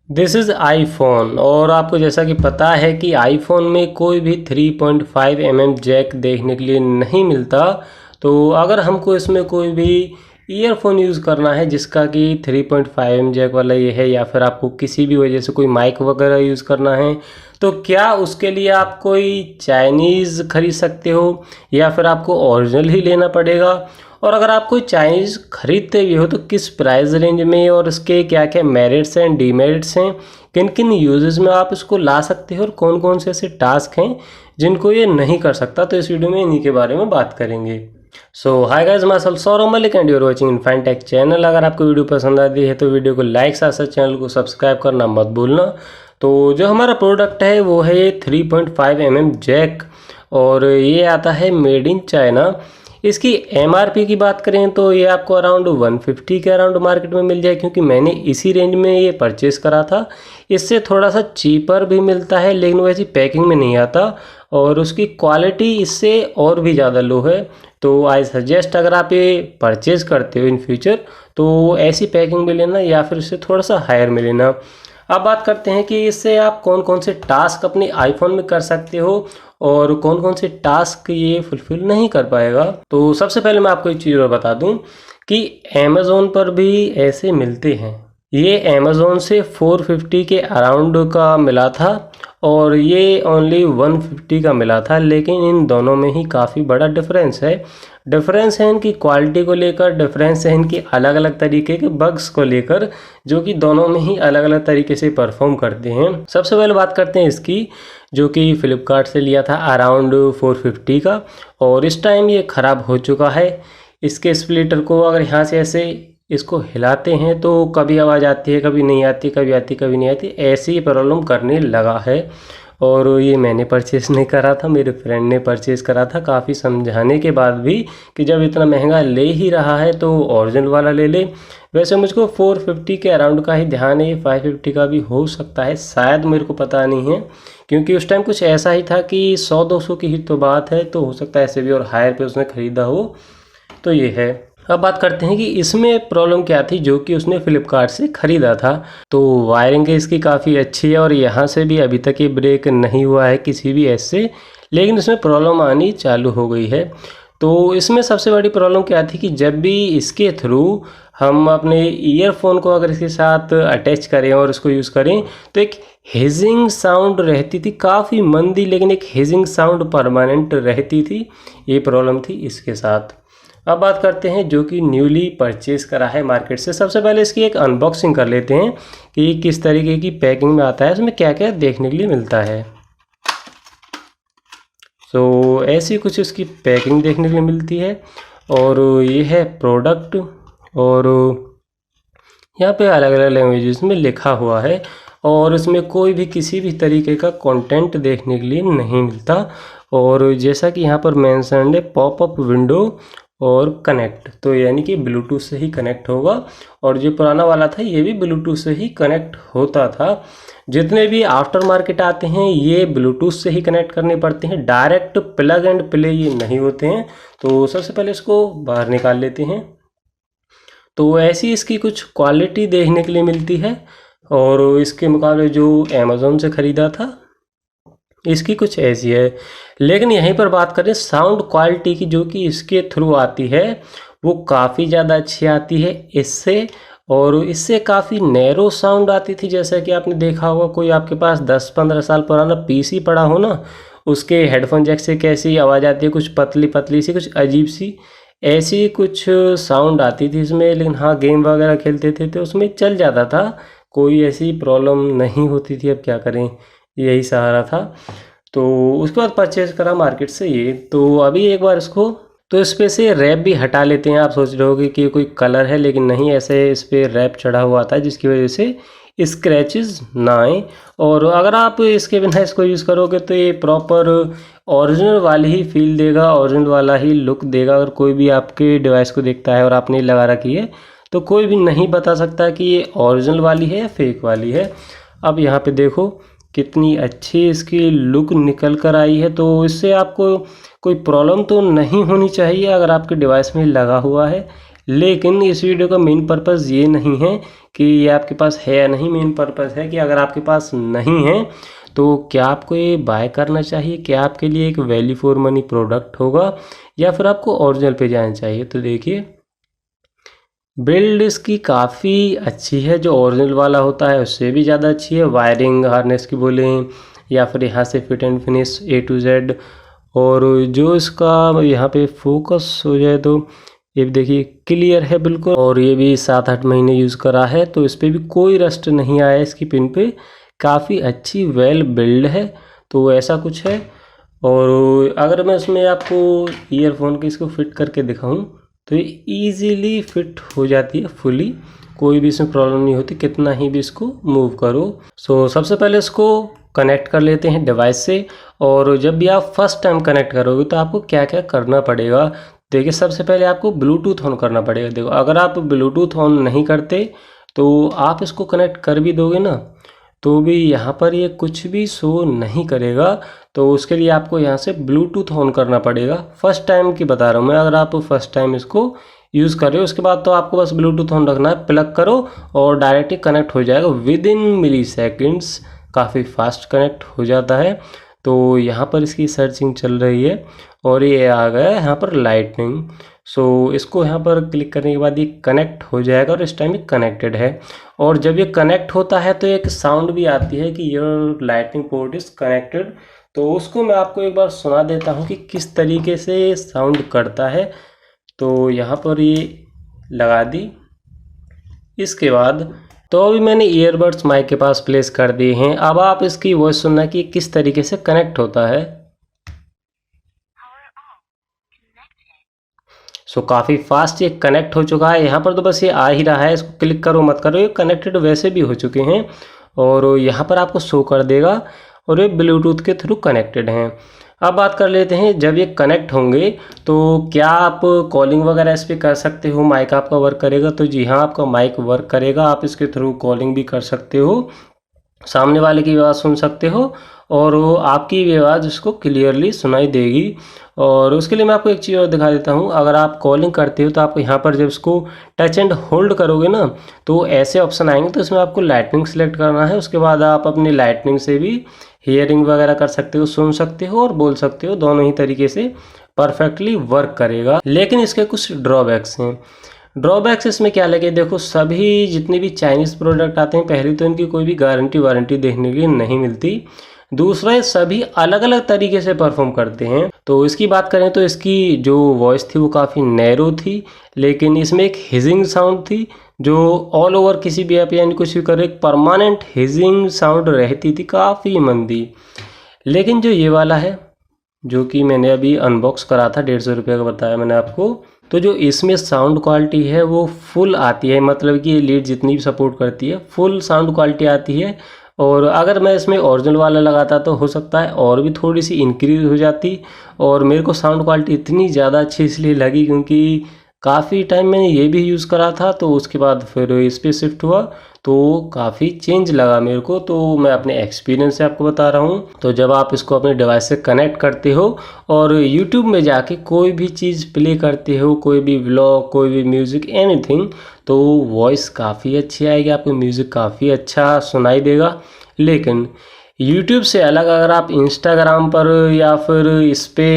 This is iPhone और आपको जैसा कि पता है कि आईफोन में कोई भी 3.5 mm जैक देखने के लिए नहीं मिलता। तो अगर हमको इसमें कोई भी ईयरफोन यूज़ करना है जिसका कि 3.5 mm जैक वाला ये है, या फिर आपको किसी भी वजह से कोई माइक वगैरह यूज़ करना है, तो क्या उसके लिए आप कोई चाइनीज़ ख़रीद सकते हो या फिर आपको ओरिजिनल ही लेना पड़ेगा। और अगर आप कोई चाइनीज़ ख़रीदते भी हो तो किस प्राइस रेंज में और उसके क्या क्या मेरिट्स हैं डीमेरिट्स हैं, किन किन यूजेस में आप इसको ला सकते हो और कौन कौन से ऐसे टास्क हैं जिनको ये नहीं कर सकता। तो इस वीडियो में इन्हीं के बारे में बात करेंगे। So hi guys, my self Saurabh Malik and you are watching infine tech channel. अगर आपको वीडियो पसंद आती है तो वीडियो को लाइक साथ साथ चैनल को सब्सक्राइब करना मत भूलना। तो जो हमारा प्रोडक्ट है वो है 3.5 mm जैक और ये आता है मेड इन चाइना। इसकी एमआरपी की बात करें तो ये आपको अराउंड 150 के अराउंड मार्केट में मिल जाए, क्योंकि मैंने इसी रेंज में ये परचेज़ करा था। इससे थोड़ा सा चीपर भी मिलता है लेकिन वैसी पैकिंग में नहीं आता और उसकी क्वालिटी इससे और भी ज़्यादा लो है। तो आई सजेस्ट अगर आप ये परचेज़ करते हो इन फ्यूचर तो ऐसी पैकिंग में लेना या फिर उससे थोड़ा सा हायर में लेना। अब बात करते हैं कि इससे आप कौन कौन से टास्क अपने आईफोन में कर सकते हो और कौन कौन से टास्क ये फुलफिल नहीं कर पाएगा। तो सबसे पहले मैं आपको एक चीज़ और बता दूं कि अमेज़ोन पर भी ऐसे मिलते हैं। ये अमेज़ोन से 450 के अराउंड का मिला था और ये ओनली 150 का मिला था, लेकिन इन दोनों में ही काफ़ी बड़ा डिफरेंस है। डिफरेंस है इनकी क्वालिटी को लेकर, डिफरेंस है इनकी अलग अलग तरीके के बग्स को लेकर, जो कि दोनों में ही अलग अलग तरीके से परफॉर्म करते हैं। सबसे पहले बात करते हैं इसकी, जो कि फ़्लिपकार्ट से लिया था अराउंड 450 का और इस टाइम ये ख़राब हो चुका है। इसके स्प्लिटर को अगर यहाँ से ऐसे इसको हिलाते हैं तो कभी आवाज़ आती है, कभी नहीं आती, कभी आती कभी नहीं आती, ऐसी ही प्रॉब्लम करने लगा है। और ये मैंने परचेज़ नहीं करा था, मेरे फ्रेंड ने परचेज़ करा था काफ़ी समझाने के बाद भी कि जब इतना महंगा ले ही रहा है तो ओरिजिनल वाला ले ले। वैसे मुझको 450 के अराउंड का ही ध्यान है, 550 का भी हो सकता है शायद, मेरे को पता नहीं है, क्योंकि उस टाइम कुछ ऐसा ही था कि 100-200 की ही तो बात है, तो हो सकता है ऐसे भी और हायर पे उसने ख़रीदा हो। तो ये है। अब बात करते हैं कि इसमें प्रॉब्लम क्या थी जो कि उसने फ़्लिपकार्ट से ख़रीदा था। तो वायरिंग इसकी काफ़ी अच्छी है और यहाँ से भी अभी तक ये ब्रेक नहीं हुआ है किसी भी ऐसे से, लेकिन इसमें प्रॉब्लम आनी चालू हो गई है। तो इसमें सबसे बड़ी प्रॉब्लम क्या थी कि जब भी इसके थ्रू हम अपने ईयरफोन को अगर इसके साथ अटैच करें और इसको यूज़ करें तो एक हेजिंग साउंड रहती थी, काफ़ी मंदी, लेकिन एक हेजिंग साउंड परमानेंट रहती थी। ये प्रॉब्लम थी इसके साथ। अब बात करते हैं जो कि न्यूली परचेज करा है मार्केट से। सबसे पहले इसकी एक अनबॉक्सिंग कर लेते हैं कि किस तरीके की पैकिंग में आता है, इसमें क्या क्या देखने के लिए मिलता है। तो ऐसी कुछ इसकी पैकिंग देखने के लिए मिलती है और ये है प्रोडक्ट और यहाँ पे अलग अलग लैंग्वेजेस में लिखा हुआ है और इसमें कोई भी किसी भी तरीके का कंटेंट देखने के लिए नहीं मिलता। और जैसा कि यहाँ पर मेंशन है पॉपअप विंडो और कनेक्ट, तो यानी कि ब्लूटूथ से ही कनेक्ट होगा। और जो पुराना वाला था ये भी ब्लूटूथ से ही कनेक्ट होता था। जितने भी आफ्टर मार्केट आते हैं ये ब्लूटूथ से ही कनेक्ट करने पड़ते हैं, डायरेक्ट प्लग एंड प्ले ये नहीं होते हैं। तो सबसे पहले इसको बाहर निकाल लेते हैं। तो ऐसी इसकी कुछ क्वालिटी देखने के लिए मिलती है और इसके मुकाबले जो अमेज़ोन से ख़रीदा था इसकी कुछ ऐसी है। लेकिन यहीं पर बात करें साउंड क्वालिटी की, जो कि इसके थ्रू आती है वो काफ़ी ज़्यादा अच्छी आती है इससे। और इससे काफ़ी नैरो साउंड आती थी, जैसा कि आपने देखा होगा कोई आपके पास 10-15 साल पुराना पीसी पड़ा हो ना, उसके हेडफोन जैक से कैसी आवाज़ आती है, कुछ पतली पतली सी, कुछ अजीब सी, ऐसी कुछ साउंड आती थी इसमें। लेकिन हाँ, गेम वगैरह खेलते थे तो उसमें चल जाता था, कोई ऐसी प्रॉब्लम नहीं होती थी। अब क्या करें, यही सहारा था। तो उसके बाद परचेज़ करा मार्केट से ये। तो अभी एक बार इसको तो इस पे से रैप भी हटा लेते हैं। आप सोच रहे होगे कि कोई कलर है, लेकिन नहीं, ऐसे इस पे रैप चढ़ा हुआ था जिसकी वजह से स्क्रैचेस ना आए। और अगर आप इसके बिना इसको यूज़ करोगे तो ये प्रॉपर ओरिजिनल वाली ही फील देगा, ओरिजिनल वाला ही लुक देगा। अगर कोई भी आपके डिवाइस को देखता है और आपने लगा रखी है तो कोई भी नहीं बता सकता कि ये ओरिजिनल वाली है या फेक वाली है। अब यहाँ पे देखो कितनी अच्छी इसकी लुक निकल कर आई है। तो इससे आपको कोई प्रॉब्लम तो नहीं होनी चाहिए अगर आपके डिवाइस में लगा हुआ है। लेकिन इस वीडियो का मेन पर्पज़ ये नहीं है कि ये आपके पास है या नहीं। मेन पर्पज़ है कि अगर आपके पास नहीं है तो क्या आपको ये बाय करना चाहिए, क्या आपके लिए एक वैल्यू फॉर मनी प्रोडक्ट होगा, या फिर आपको ओरिजिनल पे जाना चाहिए। तो देखिए, बिल्ड इसकी काफ़ी अच्छी है, जो ओरिजिनल वाला होता है उससे भी ज़्यादा अच्छी है। वायरिंग हार्नेस की बोलें या फिर यहाँ से fit and finish A to Z, और जो इसका यहाँ पे फोकस हो जाए तो ये भी देखिए क्लियर है बिल्कुल। और ये भी 7-8 महीने यूज़ करा है, तो इस पर भी कोई रस्ट नहीं आया इसकी पिन पे। काफ़ी अच्छी वेल बिल्ड है, तो ऐसा कुछ है। और अगर मैं इसमें आपको ईयरफोन के इसको फिट करके दिखाऊं तो ये ईजीली फिट हो जाती है फुली, कोई भी इसमें प्रॉब्लम नहीं होती कितना ही भी इसको मूव करो। सबसे पहले इसको कनेक्ट कर लेते हैं डिवाइस से। और जब भी आप फर्स्ट टाइम कनेक्ट करोगे तो आपको क्या क्या करना पड़ेगा, देखिए सबसे पहले आपको ब्लूटूथ ऑन करना पड़ेगा। देखो, अगर आप ब्लूटूथ ऑन नहीं करते तो आप इसको कनेक्ट कर भी दोगे ना तो भी यहाँ पर ये कुछ भी शो नहीं करेगा। तो उसके लिए आपको यहाँ से ब्लूटूथ ऑन करना पड़ेगा। फर्स्ट टाइम की बता रहा हूँ मैं, अगर आप फर्स्ट टाइम इसको यूज़ कर रहे हो उसके बाद तो आपको बस ब्लूटूथ ऑन रखना है, प्लग करो और डायरेक्टली कनेक्ट हो जाएगा विद इन मिली सेकेंड्स, काफ़ी फास्ट कनेक्ट हो जाता है। तो यहाँ पर इसकी सर्चिंग चल रही है और ये आ गया यहाँ पर लाइटनिंग। इसको यहाँ पर क्लिक करने के बाद ये कनेक्ट हो जाएगा और इस टाइम ये कनेक्टेड है। और जब ये कनेक्ट होता है तो एक साउंड भी आती है कि your lightning port is connected. तो उसको मैं आपको एक बार सुना देता हूँ कि किस तरीके से साउंड करता है। तो यहाँ पर ये लगा दी, इसके बाद तो अभी मैंने ईयरबड्स माइक के पास प्लेस कर दिए हैं। अब आप इसकी वॉइस सुनना कि किस तरीके से कनेक्ट होता है। काफ़ी फास्ट ये कनेक्ट हो चुका है। यहाँ पर तो बस ये आ ही रहा है, इसको क्लिक करो मत करो, ये कनेक्टेड वैसे भी हो चुके हैं और यहाँ पर आपको शो कर देगा और ये ब्लूटूथ के थ्रू कनेक्टेड हैं। अब बात कर लेते हैं, जब ये कनेक्ट होंगे तो क्या आप कॉलिंग वगैरह इस पर कर सकते हो, माइक आपका वर्क करेगा। तो जी हाँ, आपका माइक वर्क करेगा, आप इसके थ्रू कॉलिंग भी कर सकते हो, सामने वाले की आवाज़ सुन सकते हो और वो आपकी भी आवाज़ उसको क्लियरली सुनाई देगी। और उसके लिए मैं आपको एक चीज़ और दिखा देता हूँ। अगर आप कॉलिंग करते हो तो आपको यहाँ पर जब इसको टच एंड होल्ड करोगे ना तो ऐसे ऑप्शन आएंगे, तो इसमें आपको लाइटनिंग सेलेक्ट करना है। उसके बाद आप अपनी लाइटनिंग से भी हियरिंग वगैरह कर सकते हो, सुन सकते हो और बोल सकते हो, दोनों ही तरीके से परफेक्टली वर्क करेगा। लेकिन इसके कुछ ड्रॉबैक्स हैं। ड्रॉबैक्स इसमें क्या लगे, देखो सभी जितने भी चाइनीज़ प्रोडक्ट आते हैं, पहले तो इनकी कोई भी गारंटी वारंटी देखने के लिए नहीं मिलती। दूसरा, ये सभी अलग अलग तरीके से परफॉर्म करते हैं। तो इसकी बात करें तो इसकी जो वॉइस थी वो काफ़ी नैरो थी, लेकिन इसमें एक हिजिंग साउंड थी जो ऑल ओवर किसी भी ऐप यानी कुछ भी करे एक परमानेंट हिजिंग साउंड रहती थी, काफ़ी मंदी। लेकिन जो ये वाला है जो कि मैंने अभी अनबॉक्स करा था, 150 रुपये का बताया मैंने आपको, तो जो इसमें साउंड क्वालिटी है वो फुल आती है, मतलब कि ये लीड जितनी भी सपोर्ट करती है फुल साउंड क्वालिटी आती है। और अगर मैं इसमें ओरिजिनल वाला लगाता तो हो सकता है और भी थोड़ी सी इंक्रीज हो जाती। और मेरे को साउंड क्वालिटी इतनी ज़्यादा अच्छी इसलिए लगी क्योंकि काफ़ी टाइम मैंने ये भी यूज़ करा था, तो उसके बाद फिर इस पर शिफ्ट हुआ तो काफ़ी चेंज लगा मेरे को। तो मैं अपने एक्सपीरियंस से आपको बता रहा हूँ। तो जब आप इसको अपने डिवाइस से कनेक्ट करते हो और यूट्यूब में जाके कोई भी चीज़ प्ले करते हो, कोई भी व्लॉग, कोई भी म्यूज़िक, एनीथिंग, तो वॉइस काफ़ी अच्छी आएगी, आपको म्यूज़िक काफ़ी अच्छा सुनाई देगा। लेकिन यूट्यूब से अलग अगर आप इंस्टाग्राम पर या फिर इस पे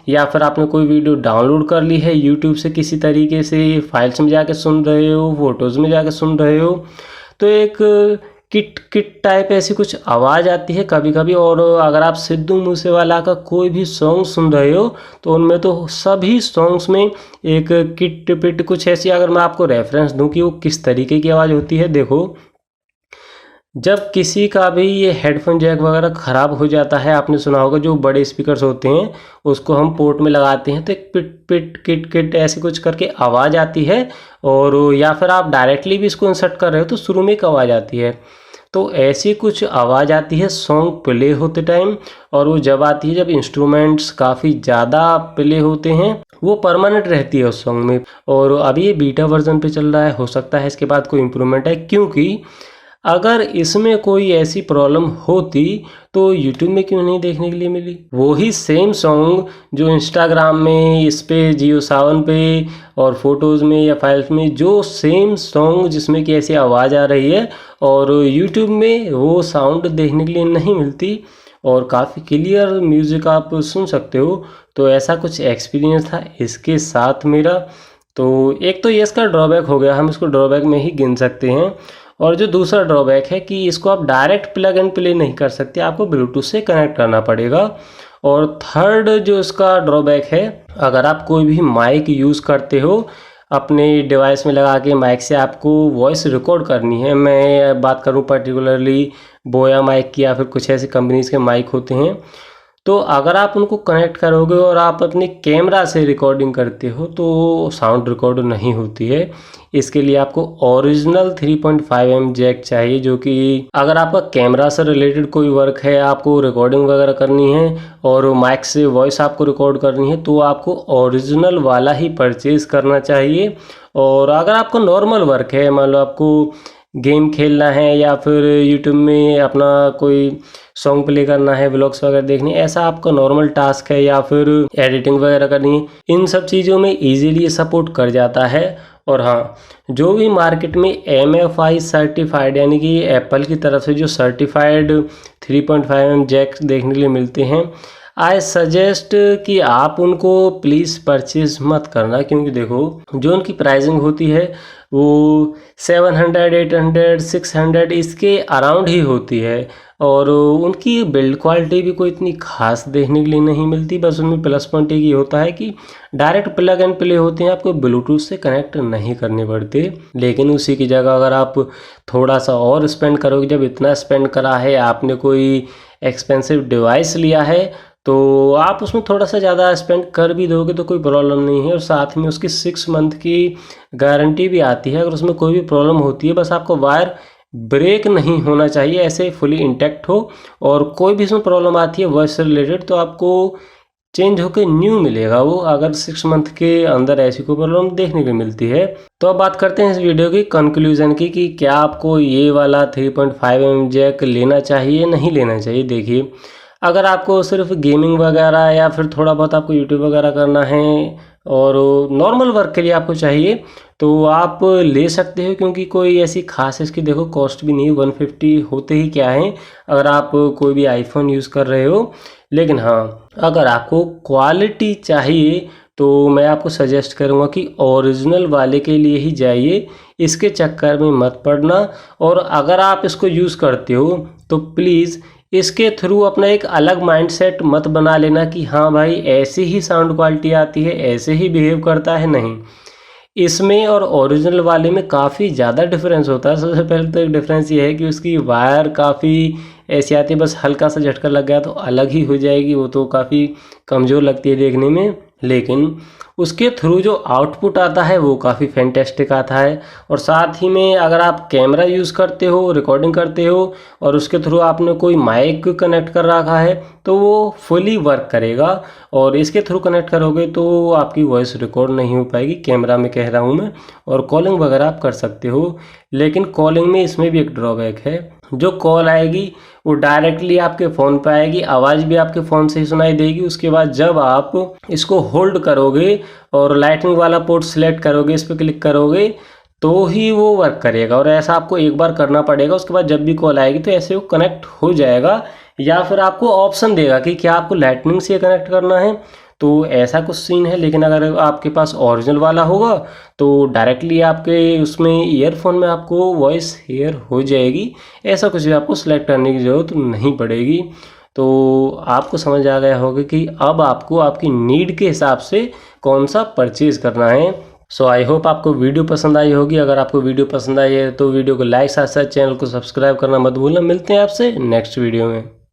या फिर आपने कोई वीडियो डाउनलोड कर ली है यूट्यूब से, किसी तरीके से फाइल्स में जाके सुन रहे हो, फोटोज़ में जाके सुन रहे हो, तो एक किट किट टाइप ऐसी कुछ आवाज़ आती है कभी कभी। और अगर आप सिद्धू मूसेवाला का कोई भी सॉन्ग सुन रहे हो तो उनमें तो सभी सॉन्ग्स में एक किट पिट कुछ ऐसी, अगर मैं आपको रेफरेंस दूं कि वो किस तरीके की आवाज़ होती है, देखो जब किसी का भी ये हेडफोन जैक वगैरह ख़राब हो जाता है, आपने सुना होगा जो बड़े स्पीकर्स होते हैं उसको हम पोर्ट में लगाते हैं तो एक पिट पिट किट किट ऐसे कुछ करके आवाज़ आती है। और या फिर आप डायरेक्टली भी इसको इंसर्ट कर रहे हो तो शुरू में एक आवाज़ आती है, तो ऐसी कुछ आवाज़ आती है सॉन्ग प्ले होते टाइम। और वो जब आती है जब इंस्ट्रूमेंट्स काफ़ी ज़्यादा प्ले होते हैं, वो परमानेंट रहती है उस सॉन्ग में। और अभी ये बीटा वर्जन पे चल रहा है, हो सकता है इसके बाद कोई इम्प्रूवमेंट है, क्योंकि अगर इसमें कोई ऐसी प्रॉब्लम होती तो YouTube में क्यों नहीं देखने के लिए मिली? वही सेम सॉन्ग जो इंस्टाग्राम में, इस पे, जियो सावन पे और फोटोज़ में या फाइल्स में जो सेम सॉन्ग जिसमें कि ऐसी आवाज़ आ रही है और YouTube में वो साउंड देखने के लिए नहीं मिलती और काफ़ी क्लियर म्यूज़िक आप सुन सकते हो। तो ऐसा कुछ एक्सपीरियंस था इसके साथ मेरा। तो एक तो ये इसका ड्रॉबैक हो गया, हम इसको ड्रॉबैक में ही गिन सकते हैं। और जो दूसरा ड्रॉबैक है कि इसको आप डायरेक्ट प्लग एंड प्ले नहीं कर सकते, आपको ब्लूटूथ से कनेक्ट करना पड़ेगा। और थर्ड जो इसका ड्रॉबैक है, अगर आप कोई भी माइक यूज़ करते हो अपने डिवाइस में लगा के, माइक से आपको वॉइस रिकॉर्ड करनी है, मैं बात करूं पर्टिकुलरली बोया माइक की या फिर कुछ ऐसी कंपनीज़ के माइक होते हैं, तो अगर आप उनको कनेक्ट करोगे और आप अपने कैमरा से रिकॉर्डिंग करते हो तो साउंड रिकॉर्ड नहीं होती है। इसके लिए आपको ओरिजिनल 3.5mm जैक चाहिए, जो कि अगर आपका कैमरा से रिलेटेड कोई वर्क है, आपको रिकॉर्डिंग वगैरह करनी है और माइक से वॉइस आपको रिकॉर्ड करनी है, तो आपको ओरिजिनल वाला ही परचेज़ करना चाहिए। और अगर आपको नॉर्मल वर्क है, मान लो आपको गेम खेलना है या फिर यूट्यूब में अपना कोई सॉन्ग प्ले करना है, व्लॉग्स वगैरह देखनी है, ऐसा आपका नॉर्मल टास्क है या फिर एडिटिंग वगैरह करनी है, इन सब चीज़ों में इजीली सपोर्ट कर जाता है। और हाँ, जो भी मार्केट में MFI सर्टिफाइड यानी कि एप्पल की तरफ से जो सर्टिफाइड 3.5mm जैक देखने के लिए मिलते हैं, आई सजेस्ट कि आप उनको प्लीज़ परचेज़ मत करना, क्योंकि देखो जो उनकी प्राइसिंग होती है वो 700, 800, 600 इसके अराउंड ही होती है और उनकी बिल्ड क्वालिटी भी कोई इतनी खास देखने के लिए नहीं मिलती। बस उनमें प्लस पॉइंट एक ये होता है कि डायरेक्ट प्लग एंड प्ले होते हैं, आपको ब्लूटूथ से कनेक्ट नहीं करने पड़ते। लेकिन उसी की जगह अगर आप थोड़ा सा और स्पेंड करोगे, जब इतना स्पेंड करा है, आपने कोई एक्सपेंसिव डिवाइस लिया है, तो आप उसमें थोड़ा सा ज़्यादा स्पेंड कर भी दोगे तो कोई प्रॉब्लम नहीं है। और साथ में उसकी 6 मंथ की गारंटी भी आती है। अगर उसमें कोई भी प्रॉब्लम होती है, बस आपको वायर ब्रेक नहीं होना चाहिए, ऐसे फुली इंटैक्ट हो, और कोई भी इसमें प्रॉब्लम आती है वॉइस से रिलेटेड तो आपको चेंज होकर न्यू मिलेगा वो, अगर 6 मंथ के अंदर ऐसी कोई प्रॉब्लम देखने को मिलती है। तो अब बात करते हैं इस वीडियो की कंक्लूजन की कि क्या आपको ये वाला 3.5mm जैक लेना चाहिए नहीं लेना चाहिए। देखिए, अगर आपको सिर्फ गेमिंग वगैरह या फिर थोड़ा बहुत आपको यूट्यूब वगैरह करना है और नॉर्मल वर्क के लिए आपको चाहिए तो आप ले सकते हो, क्योंकि कोई ऐसी खास इसकी देखो कॉस्ट भी नहीं है। 150 होते ही क्या है अगर आप कोई भी आईफोन यूज़ कर रहे हो। लेकिन हाँ, अगर आपको क्वालिटी चाहिए तो मैं आपको सजेस्ट करूँगा कि ओरिजिनल वाले के लिए ही जाइए, इसके चक्कर में मत पड़ना। और अगर आप इसको यूज़ करते हो तो प्लीज़ इसके थ्रू अपना एक अलग माइंडसेट मत बना लेना कि हाँ भाई ऐसी ही साउंड क्वालिटी आती है, ऐसे ही बिहेव करता है। नहीं, इसमें और ओरिजिनल वाले में काफ़ी ज़्यादा डिफरेंस होता है। सबसे पहले तो एक डिफरेंस ये है कि उसकी वायर काफ़ी ऐसी आती है, बस हल्का सा झटका लग गया तो अलग ही हो जाएगी, वो तो काफ़ी कमज़ोर लगती है देखने में। लेकिन उसके थ्रू जो आउटपुट आता है वो काफ़ी फैंटेस्टिक आता है। और साथ ही में अगर आप कैमरा यूज़ करते हो, रिकॉर्डिंग करते हो और उसके थ्रू आपने कोई माइक कनेक्ट कर रखा है तो वो फुली वर्क करेगा। और इसके थ्रू कनेक्ट करोगे तो आपकी वॉइस रिकॉर्ड नहीं हो पाएगी, कैमरा में कह रहा हूँ मैं। और कॉलिंग वगैरह आप कर सकते हो, लेकिन कॉलिंग में इसमें भी एक ड्रॉबैक है, जो कॉल आएगी वो डायरेक्टली आपके फ़ोन पे आएगी, आवाज़ भी आपके फ़ोन से ही सुनाई देगी। उसके बाद जब आप इसको होल्ड करोगे और लाइटनिंग वाला पोर्ट सिलेक्ट करोगे, इस पर क्लिक करोगे तो ही वो वर्क करेगा। और ऐसा आपको एक बार करना पड़ेगा, उसके बाद जब भी कॉल आएगी तो ऐसे वो कनेक्ट हो जाएगा। या फिर आपको ऑप्शन देगा कि क्या आपको लाइटनिंग से कनेक्ट करना है, तो ऐसा कुछ सीन है। लेकिन अगर आपके पास ओरिजिनल वाला होगा तो डायरेक्टली आपके उसमें ईयरफोन में आपको वॉइस हेयर हो जाएगी, ऐसा कुछ भी आपको सेलेक्ट करने की ज़रूरत नहीं पड़ेगी। तो आपको समझ आ गया होगा कि अब आपको आपकी नीड के हिसाब से कौन सा परचेज़ करना है। सो आई होप आपको वीडियो पसंद आई होगी। अगर आपको वीडियो पसंद आई है तो वीडियो को लाइक, साथ साथ चैनल को सब्सक्राइब करना मत भूलना। मिलते हैं आपसे नेक्स्ट वीडियो में।